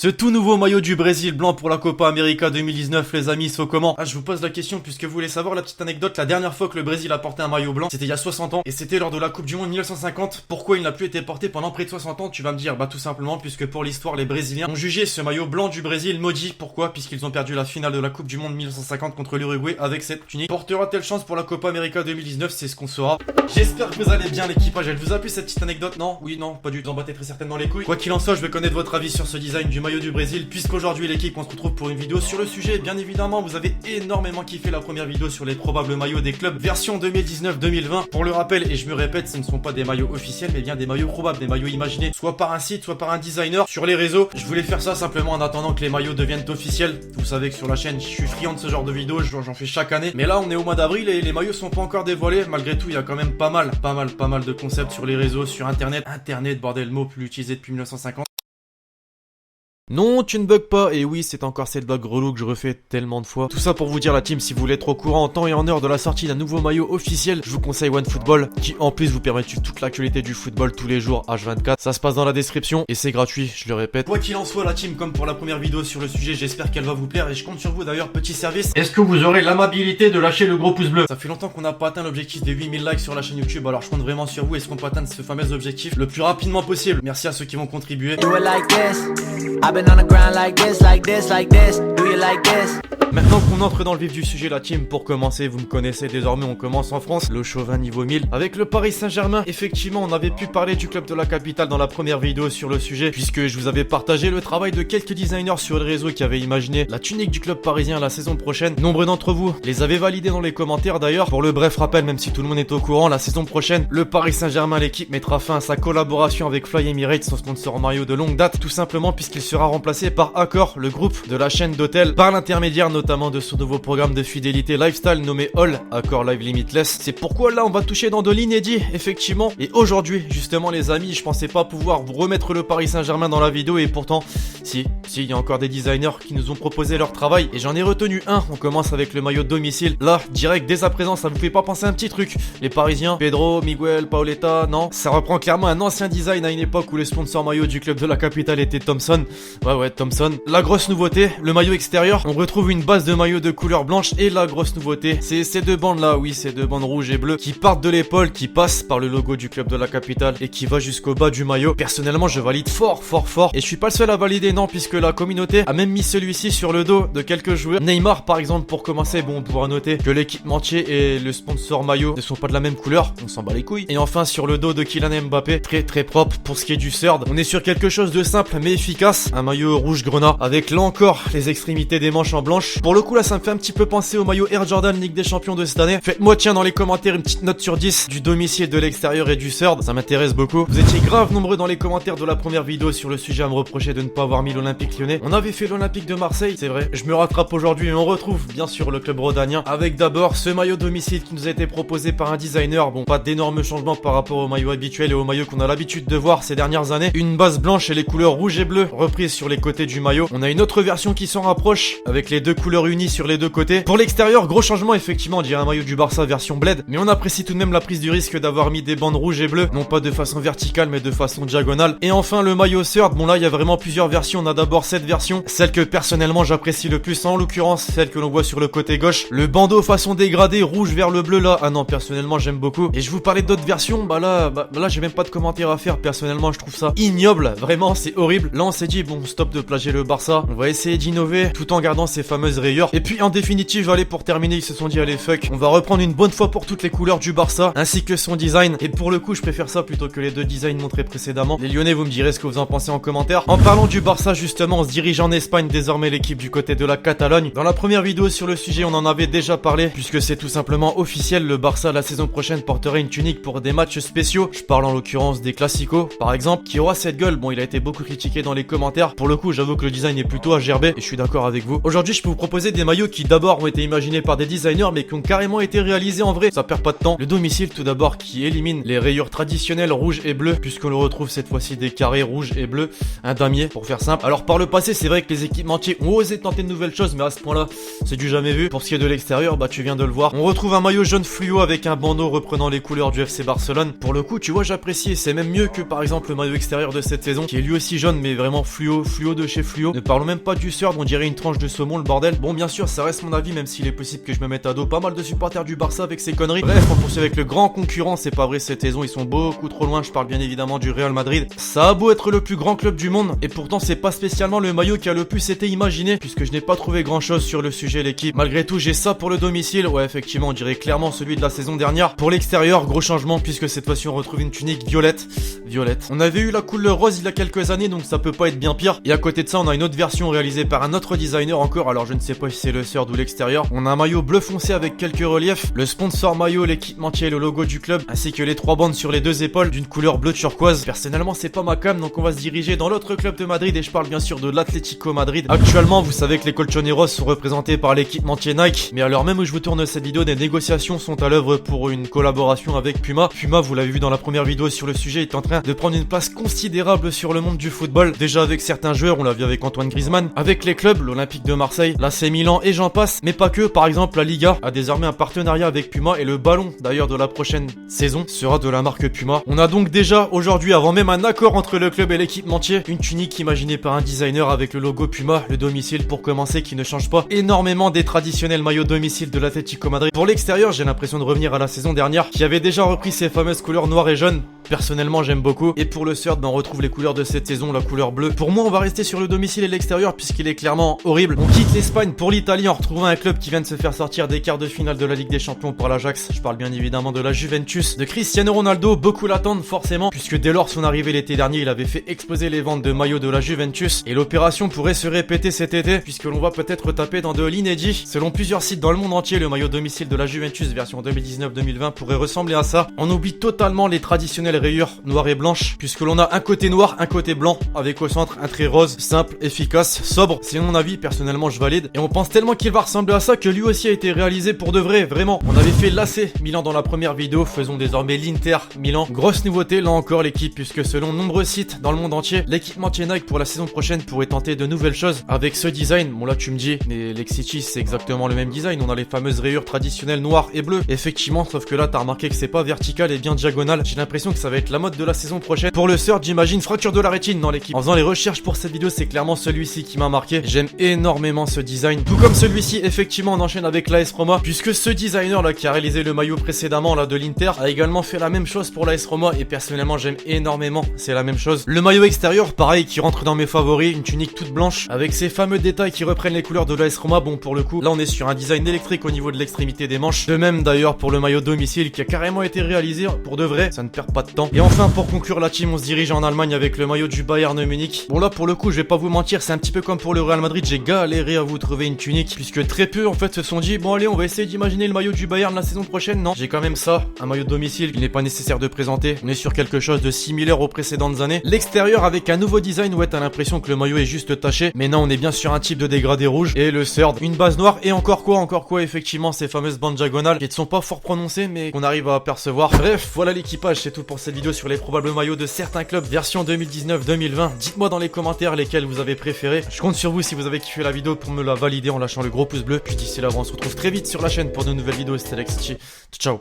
Ce tout nouveau maillot du Brésil blanc pour la Copa América 2019, les amis, c'est comment? Je vous pose la question puisque vous voulez savoir la petite anecdote. La dernière fois que le Brésil a porté un maillot blanc, c'était il y a 60 ans et c'était lors de la Coupe du Monde 1950. Pourquoi il n'a plus été porté pendant près de 60 ans? Tu vas me dire, tout simplement puisque pour l'histoire, les Brésiliens ont jugé ce maillot blanc du Brésil maudit. Pourquoi? Puisqu'ils ont perdu la finale de la Coupe du Monde 1950 contre l'Uruguay avec cette tunique. Portera-t-elle chance pour la Copa América 2019? C'est ce qu'on saura. J'espère que vous allez bien, l'équipage. Elle vous a plu cette petite anecdote? Non? Oui, non, pas du tout. Vous en battez très certainement les couilles. Quoi qu'il en soit, je veux connaître votre avis sur ce design du maillot du Brésil puisqu'aujourd'hui l'équipe on se retrouve pour une vidéo sur le sujet. Bien évidemment, vous avez énormément kiffé la première vidéo sur les probables maillots des clubs version 2019-2020. Pour le rappel, et je me répète, ce ne sont pas des maillots officiels mais bien des maillots probables, des maillots imaginés soit par un site, soit par un designer sur les réseaux. Je voulais faire ça simplement en attendant que les maillots deviennent officiels. Vous savez que sur la chaîne, je suis friand de ce genre de vidéos, j'en fais chaque année. Mais là, on est au mois d'avril et les maillots sont pas encore dévoilés. Malgré tout, il y a quand même pas mal de concepts sur les réseaux, sur internet. Internet, bordel, mot plus utilisé depuis 1950. Non, tu ne bugs pas, et oui, c'est encore cette blague relou que je refais tellement de fois. Tout ça pour vous dire la team, si vous voulez être au courant en temps et en heure de la sortie d'un nouveau maillot officiel, je vous conseille OneFootball, qui en plus vous permet de suivre toute l'actualité du football tous les jours, H24. Ça se passe dans la description, et c'est gratuit, je le répète. Quoi qu'il en soit, la team, comme pour la première vidéo sur le sujet, j'espère qu'elle va vous plaire, et je compte sur vous d'ailleurs, petit service. Est-ce que vous aurez l'amabilité de lâcher le gros pouce bleu? Ça fait longtemps qu'on n'a pas atteint l'objectif des 8000 likes sur la chaîne YouTube, alors je compte vraiment sur vous, est-ce qu'on peut atteindre ce fameux objectif le plus rapidement possible? Merci à ceux qui vont contribuer. Maintenant qu'on entre dans le vif du sujet, la team, pour commencer, vous me connaissez désormais, on commence en France, le chauvin niveau 1000 avec le Paris Saint-Germain. Effectivement, on avait pu parler du club de la capitale dans la première vidéo sur le sujet, puisque je vous avais partagé le travail de quelques designers sur le réseau qui avaient imaginé la tunique du club parisien la saison prochaine. Nombreux d'entre vous les avez validés dans les commentaires d'ailleurs. Pour le bref rappel, même si tout le monde est au courant, la saison prochaine, le Paris Saint-Germain, l'équipe, mettra fin à sa collaboration avec Fly Emirates, son sponsor maillot de longue date, tout simplement puisqu'il sera remplacé par Accor, le groupe de la chaîne d'hôtels, par l'intermédiaire notamment de son nouveau programme de fidélité lifestyle nommé All, Accor Live Limitless. C'est pourquoi là on va toucher dans de l'inédit, effectivement. Et aujourd'hui, justement les amis, je pensais pas pouvoir vous remettre le Paris Saint-Germain dans la vidéo, et pourtant, si, il y a encore des designers qui nous ont proposé leur travail, et j'en ai retenu un. On commence avec le maillot de domicile. Là, direct, dès à présent, ça vous fait pas penser à un petit truc? Les Parisiens, Pedro, Miguel, Paoletta, non? Ça reprend clairement un ancien design à une époque où le sponsor maillot du club de la capitale était Thomson. Ouais, Thomson. La grosse nouveauté, le maillot extérieur, on retrouve une base de maillot de couleur blanche, et la grosse nouveauté, c'est ces deux bandes là, oui, ces deux bandes rouges et bleues qui partent de l'épaule, qui passent par le logo du club de la capitale et qui va jusqu'au bas du maillot. Personnellement, je valide fort, et je suis pas le seul à valider, non, puisque la communauté a même mis celui-ci sur le dos de quelques joueurs. Neymar par exemple, pour commencer, bon, on pourra noter que l'équipementier et le sponsor maillot ne sont pas de la même couleur, on s'en bat les couilles. Et enfin sur le dos de Kylian Mbappé, très propre. Pour ce qui est du third, on est sur quelque chose de simple mais efficace, un maillot rouge grenat avec là encore les extrémités des manches en blanche. Pour le coup là, ça me fait un petit peu penser au maillot Air Jordan Ligue des Champions de cette année. Faites-moi tiens dans les commentaires une petite note sur 10 du domicile, de l'extérieur et du third, ça m'intéresse beaucoup. Vous étiez grave nombreux dans les commentaires de la première vidéo sur le sujet à me reprocher de ne pas avoir mis l'Olympique Lyonnais. On avait fait l'Olympique de Marseille, c'est vrai. Je me rattrape aujourd'hui et on retrouve bien sûr le club rhodanien avec d'abord ce maillot domicile qui nous a été proposé par un designer. Bon, pas d'énormes changements par rapport au maillot habituel et au maillot qu'on a l'habitude de voir ces dernières années. Une base blanche et les couleurs rouge et bleu reprises sur les côtés du maillot. On a une autre version qui s'en rapproche avec les deux couleurs unies sur les deux côtés. Pour l'extérieur, gros changement effectivement, on dirait un maillot du Barça version bled, mais on apprécie tout de même la prise du risque d'avoir mis des bandes rouges et bleues, non pas de façon verticale mais de façon diagonale. Et enfin le maillot third, bon là il y a vraiment plusieurs versions. On a d'abord cette version, celle que personnellement j'apprécie le plus, en l'occurrence celle que l'on voit sur le côté gauche, le bandeau façon dégradé rouge vers le bleu là, ah non, personnellement j'aime beaucoup. Et je vous parlais d'autres versions, là j'ai même pas de commentaires à faire, personnellement je trouve ça ignoble, vraiment c'est horrible. Là on s'est dit bon, stop de plagier le Barça, on va essayer d'innover tout en gardant ces fameuses rayures. Et puis en définitive, allez, pour terminer, ils se sont dit allez fuck, on va reprendre une bonne fois pour toutes les couleurs du Barça ainsi que son design. Et pour le coup je préfère ça plutôt que les deux designs montrés précédemment. Les Lyonnais, vous me direz ce que vous en pensez en commentaire. En parlant du Barça justement, on se dirige en Espagne, désormais l'équipe du côté de la Catalogne. Dans la première vidéo sur le sujet, on en avait déjà parlé puisque c'est tout simplement officiel, le Barça la saison prochaine porterait une tunique pour des matchs spéciaux. Je parle en l'occurrence des Clasico par exemple, qui aura cette gueule. Bon, il a été beaucoup critiqué dans les commentaires. Pour le coup, j'avoue que le design est plutôt à gerber et je suis d'accord avec vous. Aujourd'hui, je peux vous proposer des maillots qui d'abord ont été imaginés par des designers mais qui ont carrément été réalisés en vrai. Ça perd pas de temps. Le domicile tout d'abord qui élimine les rayures traditionnelles rouges et bleues puisqu'on le retrouve cette fois-ci des carrés rouges et bleus, un damier pour faire simple. simple. Alors par le passé, c'est vrai que les équipementiers ont osé tenter de nouvelles choses, mais à ce point-là, c'est du jamais vu. Pour ce qui est de l'extérieur, bah tu viens de le voir. On retrouve un maillot jaune fluo avec un bandeau reprenant les couleurs du FC Barcelone. Pour le coup, tu vois, j'apprécie. C'est même mieux que par exemple le maillot extérieur de cette saison, qui est lui aussi jaune, mais vraiment fluo de chez fluo. Ne parlons même pas du Surd, on dirait une tranche de saumon, le bordel. Bon, bien sûr, ça reste mon avis, même s'il est possible que je me mette à dos pas mal de supporters du Barça avec ces conneries. Bref, on poursuit avec le grand concurrent. C'est pas vrai, cette saison, ils sont beaucoup trop loin. Je parle bien évidemment du Real Madrid. Ça a beau être le plus grand club du monde, et pourtant c'est pas spécialement le maillot qui a le plus été imaginé, puisque je n'ai pas trouvé grand chose sur le sujet l'équipe. Malgré tout, j'ai ça pour le domicile. Ouais, effectivement, on dirait clairement celui de la saison dernière. Pour l'extérieur, gros changement, puisque cette fois-ci on retrouve une tunique violette. On avait eu la couleur rose il y a quelques années, donc ça peut pas être bien pire. Et à côté de ça, on a une autre version réalisée par un autre designer encore, alors je ne sais pas si c'est le Surd ou l'extérieur. On a un maillot bleu foncé avec quelques reliefs, le sponsor maillot, l'équipementier et le logo du club, ainsi que les 3 bandes sur les 2 épaules d'une couleur bleu turquoise. Personnellement, c'est pas ma cam, donc on va se diriger dans l'autre club de Madrid, et je parle bien sûr de l'Atlético Madrid. Actuellement, vous savez que les colchoneros sont représentés par l'équipementier Nike, mais à l'heure même où je vous tourne cette vidéo, des négociations sont à l'œuvre pour une collaboration avec Puma. Puma, vous l'avez vu dans la première vidéo sur le sujet, est en train de prendre une place considérable sur le monde du football. Déjà avec certains joueurs, on l'a vu avec Antoine Griezmann, avec les clubs, l'Olympique de Marseille, l'AC Milan et j'en passe, mais pas que. Par exemple, la Liga a désormais un partenariat avec Puma, et le ballon d'ailleurs de la prochaine saison sera de la marque Puma. On a donc déjà aujourd'hui, avant même un accord entre le club et l'équipementier, une tunique imaginée par un designer avec le logo Puma, le domicile pour commencer qui ne change pas énormément des traditionnels maillots domicile de l'Atlético Madrid. Pour l'extérieur, j'ai l'impression de revenir à la saison dernière, qui avait déjà repris ses fameuses couleurs noires et jaunes. Personnellement, j'aime beaucoup. Et pour le Surd, on retrouve les couleurs de cette saison, la couleur bleue. Pour moi, on va rester sur le domicile et l'extérieur puisqu'il est clairement horrible. On quitte l'Espagne pour l'Italie en retrouvant un club qui vient de se faire sortir des quarts de finale de la Ligue des Champions par l'Ajax. Je parle bien évidemment de la Juventus, de Cristiano Ronaldo. Beaucoup l'attendent forcément, puisque dès lors son arrivée l'été dernier, il avait fait exploser les ventes de maillots de la Juventus. Et l'opération pourrait se répéter cet été, puisque l'on va peut-être taper dans de l'inédit. Selon plusieurs sites dans le monde entier, le maillot domicile de la Juventus version 2019-2020 pourrait ressembler à ça. On oublie totalement les traditionnelles rayures noires et blanches, puisque l'on a un côté noir, un côté blanc, avec au centre un trait rose, simple, efficace, sobre. C'est mon avis, personnellement je valide. Et on pense tellement qu'il va ressembler à ça que lui aussi a été réalisé pour de vrai, vraiment. On avait fait l'AC Milan dans la première vidéo, faisons désormais l'Inter Milan. Grosse nouveauté là encore l'équipe, puisque selon nombreux sites dans le monde entier, l'équipementier Nike pour la saison prochaine pourrait tenter de nouvelles choses avec ce design. Bon là tu me dis, mais l'Exity c'est exactement le même design, on a les fameuses rayures traditionnelles noires et bleues. Effectivement, sauf que là t'as remarqué que c'est pas vertical et bien diagonal. J'ai l'impression que ça va être la mode de la saison prochaine. Pour le Surd, j'imagine fracture de la rétine dans l'équipe. En faisant les recherches pour cette vidéo, c'est clairement celui-ci qui m'a marqué. J'aime énormément ce design. Tout comme celui-ci, effectivement, on enchaîne avec l'AS Roma, puisque ce designer là qui a réalisé le maillot précédemment là de l'Inter a également fait la même chose pour l'AS Roma, et personnellement j'aime énormément, c'est la même chose. Le maillot extérieur, pareil, qui rentre dans mes favoris, une tunique toute blanche avec ces fameux détails qui reprennent les couleurs de l'AS Roma. Bon, pour le coup, là on est sur un design électrique au niveau de l'extrémité des manches. De même d'ailleurs pour le maillot domicile qui a carrément été réalisé pour de vrai, ça ne perd pas de temps. Et enfin, pour conclure la team, on se dirige en Allemagne avec le maillot du Bayern Munich. Bon là pour le coup, je vais pas vous mentir, c'est un petit peu comme pour le Real Madrid, j'ai galéré à vous trouver une tunique, puisque très peu en fait se sont dit bon allez, on va essayer d'imaginer le maillot du Bayern la saison prochaine. Non, j'ai quand même ça, un maillot de domicile qu'il n'est pas nécessaire de présenter. On est sur quelque chose de similaire aux précédentes années. L'extérieur avec un nouveau design, ouais, t'as l'impression que le maillot est juste taché, mais non, on est bien sur un type de dégradé rouge. Et le Surd, une base noire, et encore quoi, effectivement ces fameuses bandes diagonales qui ne sont pas fort prononcées mais qu'on arrive à apercevoir. Bref, voilà l'équipage, c'est tout pour cette vidéo sur les probables maillots de certains clubs version 2019-2020. Dites-moi dans les commentaires lesquels vous avez préféré. Je compte sur vous si vous avez kiffé la vidéo pour me la valider en lâchant le gros pouce bleu. Puis d'ici là, on se retrouve très vite sur la chaîne pour de nouvelles vidéos. C'était Lex. Ciao.